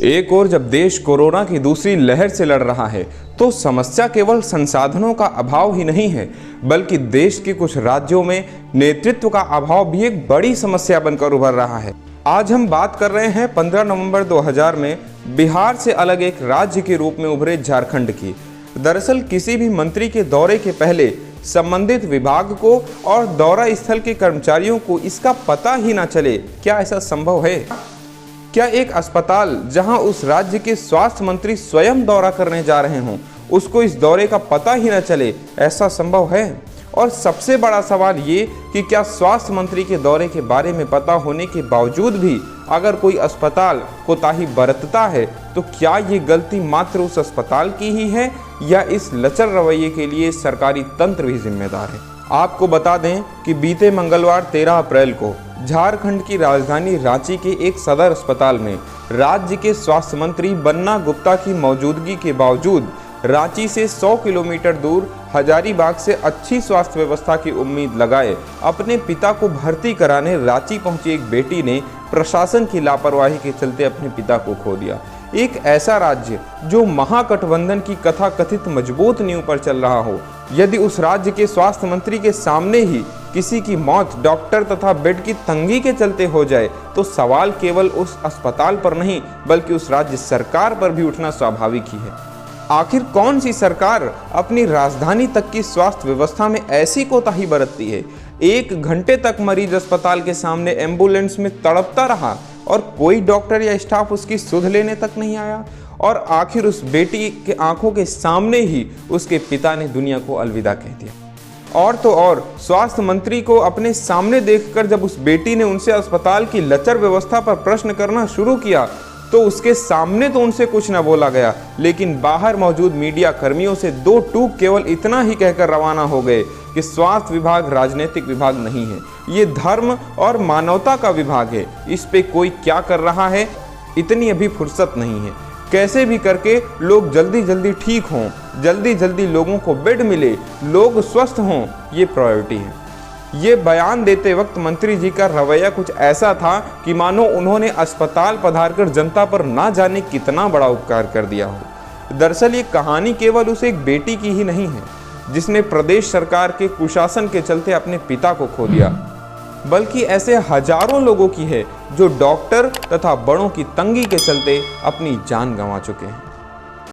एक ओर जब देश कोरोना की दूसरी लहर से लड़ रहा है तो समस्या केवल संसाधनों का अभाव ही नहीं है, बल्कि देश के कुछ राज्यों में नेतृत्व का अभाव भी एक बड़ी समस्या बनकर उभर रहा है। आज हम बात कर रहे हैं 15 नवंबर 2000 में बिहार से अलग एक राज्य के रूप में उभरे झारखंड की। दरअसल किसी भी मंत्री के दौरे के पहले संबंधित विभाग को और दौरा स्थल के कर्मचारियों को इसका पता ही ना चले। क्या ऐसा संभव है? क्या एक अस्पताल जहां उस राज्य के स्वास्थ्य मंत्री स्वयं दौरा करने जा रहे हों, उसको इस दौरे का पता ही न चले? ऐसा संभव है? और सबसे बड़ा सवाल ये कि क्या स्वास्थ्य मंत्री के दौरे के बारे में पता होने के बावजूद भी अगर कोई अस्पताल कोताही बरतता है तो क्या ये गलती मात्र उस अस्पताल की ही है या इस लचर रवैये के लिए सरकारी तंत्र भी जिम्मेदार है? आपको बता दें कि बीते मंगलवार 13 अप्रैल को झारखंड की राजधानी रांची के एक सदर अस्पताल में राज्य के स्वास्थ्य मंत्री बन्ना गुप्ता की मौजूदगी के बावजूद रांची से 100 किलोमीटर दूर हजारीबाग से अच्छी स्वास्थ्य व्यवस्था की उम्मीद लगाए अपने पिता को भर्ती कराने रांची पहुंची एक बेटी ने प्रशासन की लापरवाही के चलते अपने पिता को खो दिया। एक ऐसा राज्य जो महागठबंधन की कथा कथित मजबूत नींव पर चल रहा हो, यदि उस राज्य के स्वास्थ्य मंत्री के सामने ही किसी की मौत डॉक्टर तथा बेड की तंगी के चलते हो जाए तो सवाल केवल उस अस्पताल पर नहीं बल्कि उस राज्य सरकार पर भी उठना स्वाभाविक ही है। आखिर कौन सी सरकार अपनी राजधानी तक की स्वास्थ्य व्यवस्था में ऐसी कोताही बरतती है? 1 घंटे तक मरीज अस्पताल के सामने एम्बुलेंस में तड़पता रहा और कोई डॉक्टर या स्टाफ उसकी सुध लेने तक नहीं आया, और आखिर उस बेटी के आंखों के सामने ही उसके पिता ने दुनिया को अलविदा कह दिया। और तो और स्वास्थ्य मंत्री को अपने सामने देखकर जब उस बेटी ने उनसे अस्पताल की लचर व्यवस्था पर प्रश्न करना शुरू किया तो उसके सामने तो उनसे कुछ न बोला गया, लेकिन बाहर मौजूद मीडिया कर्मियों से 2 टूक केवल इतना ही कहकर रवाना हो गए कि स्वास्थ्य विभाग राजनीतिक विभाग नहीं है, ये धर्म और मानवता का विभाग है। इस पे कोई क्या कर रहा है इतनी अभी फुर्सत नहीं है। कैसे भी करके लोग जल्दी जल्दी ठीक हों, जल्दी जल्दी लोगों को बेड मिले, लोग स्वस्थ हों, ये प्रायोरिटी है। ये बयान देते वक्त मंत्री जी का रवैया कुछ ऐसा था कि मानो उन्होंने अस्पताल पधारकर जनता पर ना जाने कितना बड़ा उपकार कर दिया हो। दरअसल ये कहानी केवल उस एक बेटी की ही नहीं है जिसने प्रदेश सरकार के कुशासन के चलते अपने पिता को खो दिया, बल्कि ऐसे हजारों लोगों की है जो डॉक्टर तथा बड़ों की तंगी के चलते अपनी जान गंवा चुके हैं।